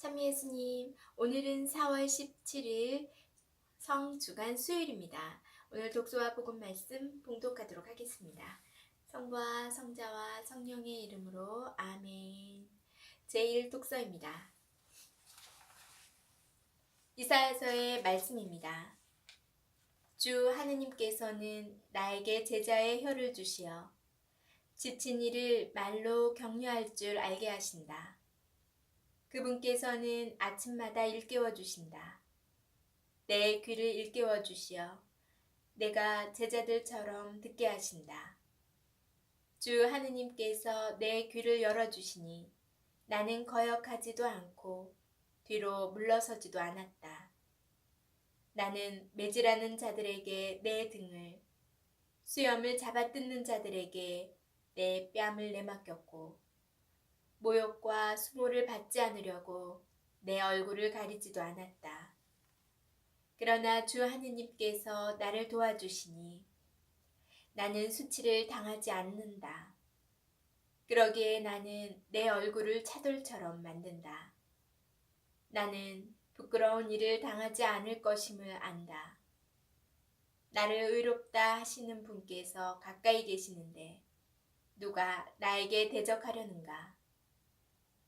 참 예수님, 오늘은 4월 17일 성주간 수요일입니다. 오늘 독서와 복음 말씀 봉독하도록 하겠습니다. 성부와 성자와 성령의 이름으로 아멘. 제1독서입니다. 이사야서의 말씀입니다. 주 하느님께서는 나에게 제자의 혀를 주시어 지친 이를 말로 격려할 줄 알게 하신다. 그분께서는 아침마다 일깨워 주신다. 내 귀를 일깨워 주시어 내가 제자들처럼 듣게 하신다. 주 하느님께서 내 귀를 열어주시니 나는 거역하지도 않고 뒤로 물러서지도 않았다. 나는 매질하는 자들에게 내 등을, 수염을 잡아뜯는 자들에게 내 뺨을 내맡겼고 모욕과 수모를 받지 않으려고 내 얼굴을 가리지도 않았다. 그러나 주 하느님께서 나를 도와주시니 나는 수치를 당하지 않는다. 그러기에 나는 내 얼굴을 차돌처럼 만든다. 나는 부끄러운 일을 당하지 않을 것임을 안다. 나를 의롭다 하시는 분께서 가까이 계시는데 누가 나에게 대적하려는가?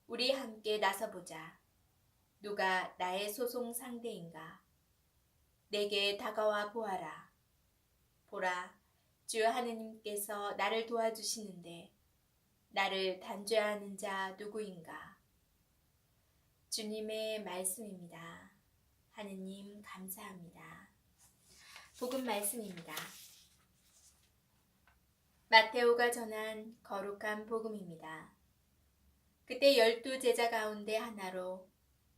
우리 함께 나서보자. 누가 나의 소송 상대인가? 내게 다가와 보아라. 보라, 주 하느님께서 나를 도와주시는데 나를 단죄하는 자 누구인가? 주님의 말씀입니다. 하느님 감사합니다. 복음 말씀입니다. 마테오가 전한 거룩한 복음입니다. 그때 12제자 가운데 하나로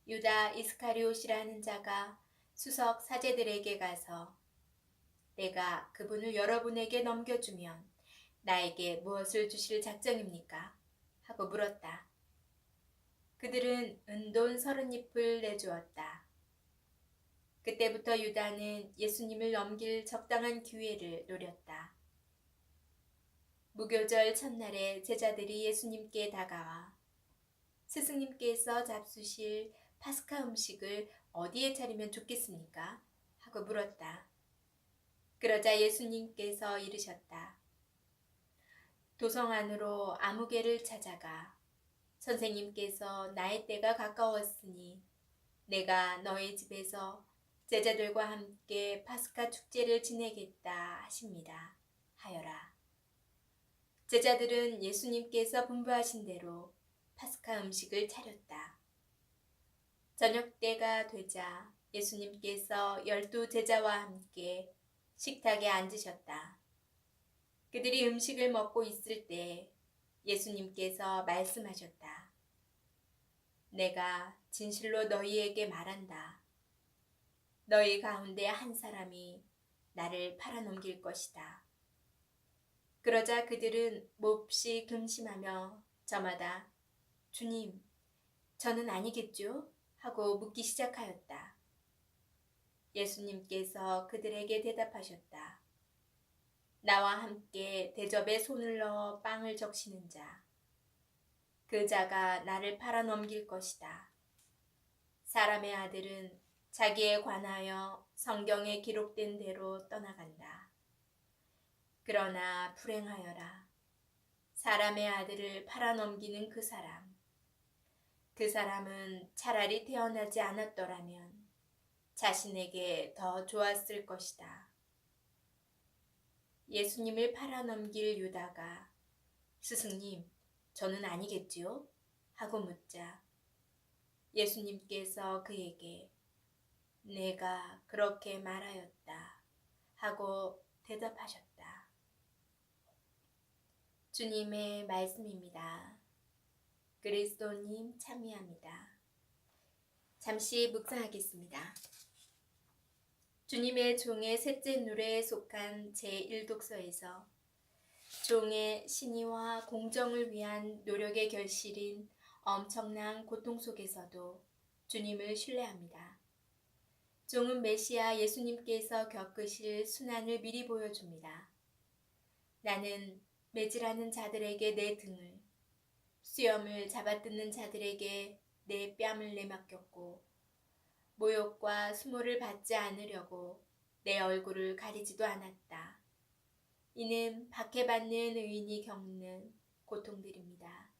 유다 이스카리옷이라는 자가 수석 사제들에게 가서 내가 그분을 여러분에게 넘겨주면 나에게 무엇을 주실 작정입니까? 하고 물었다. 그들은 은돈 30잎을 내주었다. 그때부터 유다는 예수님을 넘길 적당한 기회를 노렸다. 무교절 첫날에 제자들이 예수님께 다가와 스승님께서 잡수실 파스카 음식을 어디에 차리면 좋겠습니까? 하고 물었다. 그러자 예수님께서 이르셨다. 도성 안으로 아무개를 찾아가 선생님께서 나의 때가 가까웠으니 내가 너희 집에서 제자들과 함께 파스카 축제를 지내겠다 하십니다. 하여라. 제자들은 예수님께서 분부하신 대로 파스카 음식을 차렸다. 저녁 때가 되자 예수님께서 12제자와 함께 식탁에 앉으셨다. 그들이 음식을 먹고 있을 때 예수님께서 말씀하셨다. 내가 진실로 너희에게 말한다. 너희 가운데 한 사람이 나를 팔아넘길 것이다. 그러자 그들은 몹시 근심하며 저마다 주님, 저는 아니겠죠? 하고 묻기 시작하였다. 예수님께서 그들에게 대답하셨다. 나와 함께 대접에 손을 넣어 빵을 적시는 자, 그 자가 나를 팔아넘길 것이다. 사람의 아들은 자기에 관하여 성경에 기록된 대로 떠나간다. 그러나 불행하여라. 사람의 아들을 팔아넘기는 그 사람은 차라리 태어나지 않았더라면 자신에게 더 좋았을 것이다. 예수님을 팔아넘길 유다가 스승님, 저는 아니겠지요? 하고 묻자 예수님께서 그에게 내가 그렇게 말하였다 하고 대답하셨다. 주님의 말씀입니다. 그리스도님 참여합니다. 잠시 묵상하겠습니다. 주님의 종의 셋째 누레에 속한 제1독서에서 종의 신의와 공정을 위한 노력의 결실인 엄청난 고통 속에서도 주님을 신뢰합니다. 종은 메시아 예수님께서 겪으실 순환을 미리 보여줍니다. 나는 매질하는 자들에게 내 등을, 수염을 잡아뜯는 자들에게 내 뺨을 내맡겼고 모욕과 수모를 받지 않으려고 내 얼굴을 가리지도 않았다. 이는 박해받는 의인이 겪는 고통들입니다.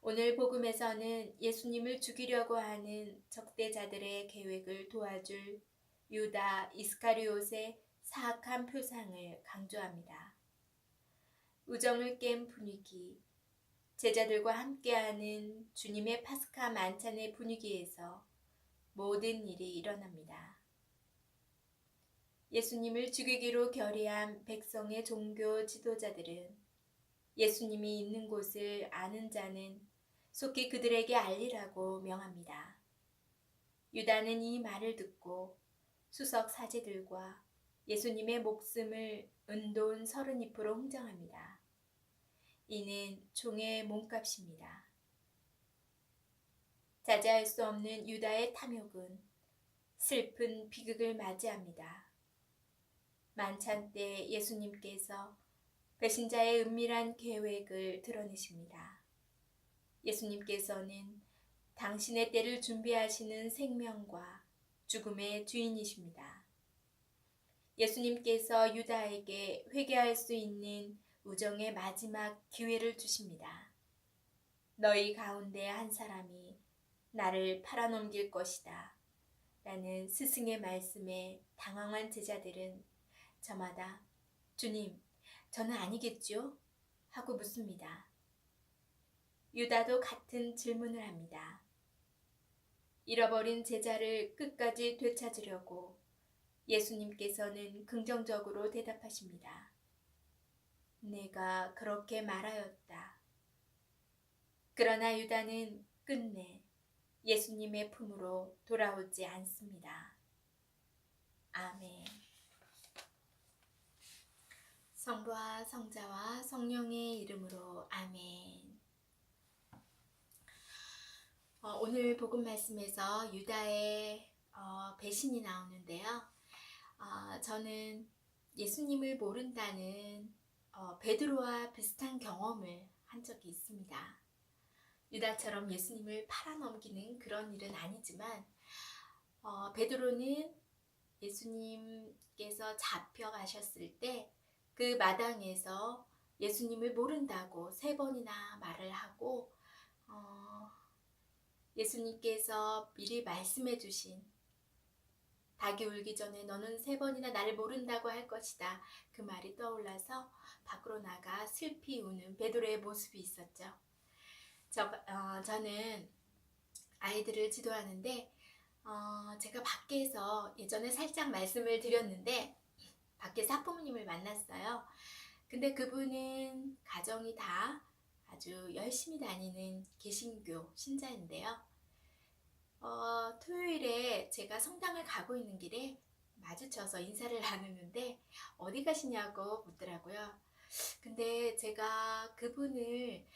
오늘 복음에서는 예수님을 죽이려고 하는 적대자들의 계획을 도와줄 유다 이스카리옷의 사악한 표상을 강조합니다. 우정을 깬 분위기, 제자들과 함께하는 주님의 파스카 만찬의 분위기에서 모든 일이 일어납니다. 예수님을 죽이기로 결의한 백성의 종교 지도자들은 예수님이 있는 곳을 아는 자는 속히 그들에게 알리라고 명합니다. 유다는 이 말을 듣고 수석 사제들과 예수님의 목숨을 은돈 32%로 흥정합니다. 이는 종의 몸값입니다. 자제할 수 없는 유다의 탐욕은 슬픈 비극을 맞이합니다. 만찬 때 예수님께서 배신자의 은밀한 계획을 드러내십니다. 예수님께서는 당신의 때를 준비하시는 생명과 죽음의 주인이십니다. 예수님께서 유다에게 회개할 수 있는 우정의 마지막 기회를 주십니다. 너희 가운데 한 사람이 나를 팔아넘길 것이다. 라는 스승의 말씀에 당황한 제자들은 저마다 주님, 저는 아니겠죠? 하고 묻습니다. 유다도 같은 질문을 합니다. 잃어버린 제자를 끝까지 되찾으려고 예수님께서는 긍정적으로 대답하십니다. 내가 그렇게 말하였다. 그러나 유다는 끝내 예수님의 품으로 돌아오지 않습니다. 아멘. 성부와 성자와 성령의 이름으로 아멘. 오늘 복음 말씀에서 유다의 배신이 나오는데요. 저는 예수님을 모른다는 베드로와 비슷한 경험을 한 적이 있습니다. 유다처럼 예수님을 팔아넘기는 그런 일은 아니지만 베드로는 예수님께서 잡혀가셨을 때 그 마당에서 예수님을 모른다고 3번이나 말을 하고 예수님께서 미리 말씀해 주신 닭이 울기 전에 너는 3번이나 나를 모른다고 할 것이다. 그 말이 떠올라서 밖으로 나가 슬피 우는 베드로의 모습이 있었죠. 저는 아이들을 지도하는데 제가 밖에서 예전에 살짝 말씀을 드렸는데 밖에서 학부모님을 만났어요. 근데 그분은 가정이 다 아주 열심히 다니는 개신교 신자인데요. 토요일에 제가 성당을 가고 있는 길에 마주쳐서 인사를 나누는데 어디 가시냐고 묻더라고요. 근데 제가 그분께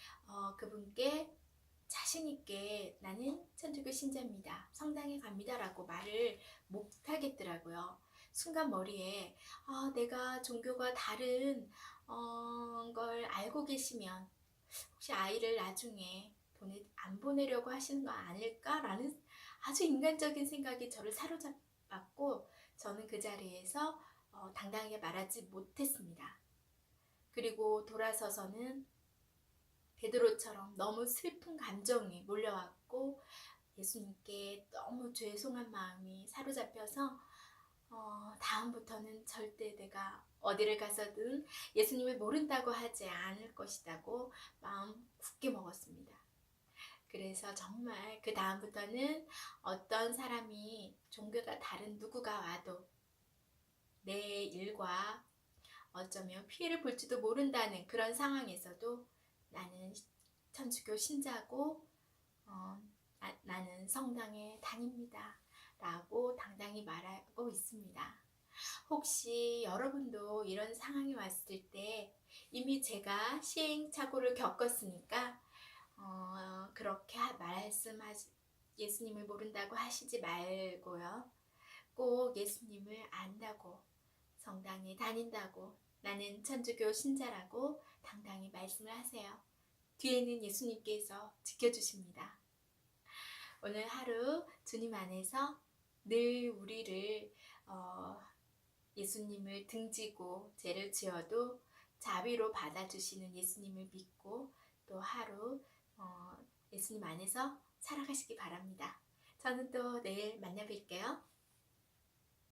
자신있게 나는 천주교 신자입니다. 성당에 갑니다. 라고 말을 못하겠더라고요. 순간 머리에 내가 종교가 다른 걸 알고 계시면 혹시 아이를 나중에 안 보내려고 하시는 거 아닐까라는 아주 인간적인 생각이 저를 사로잡았고 저는 그 자리에서 당당하게 말하지 못했습니다. 그리고 돌아서서는 베드로처럼 너무 슬픈 감정이 몰려왔고 예수님께 너무 죄송한 마음이 사로잡혀서 다음부터는 절대 내가 어디를 가서든 예수님을 모른다고 하지 않을 것이라고 마음 굳게 먹었습니다. 그래서 정말 그 다음부터는 어떤 사람이 종교가 다른 누구가 와도 내 일과 어쩌면 피해를 볼지도 모른다는 그런 상황에서도 나는 천주교 신자고 나는 성당에 다닙니다. 라고 당당히 말하고 있습니다. 혹시 여러분도 이런 상황이 왔을 때 이미 제가 시행착오를 겪었으니까 그렇게 예수님을 모른다고 하시지 말고요. 꼭 예수님을 안다고 성당에 다닌다고 나는 천주교 신자라고 당당히 말씀을 하세요. 뒤에는 예수님께서 지켜주십니다. 오늘 하루 주님 안에서 늘 우리를 예수님을 등지고 죄를 지어도 자비로 받아주시는 예수님을 믿고 또 하루 예수님 안에서 살아가시기 바랍니다. 저는 또 내일 만나 뵐게요.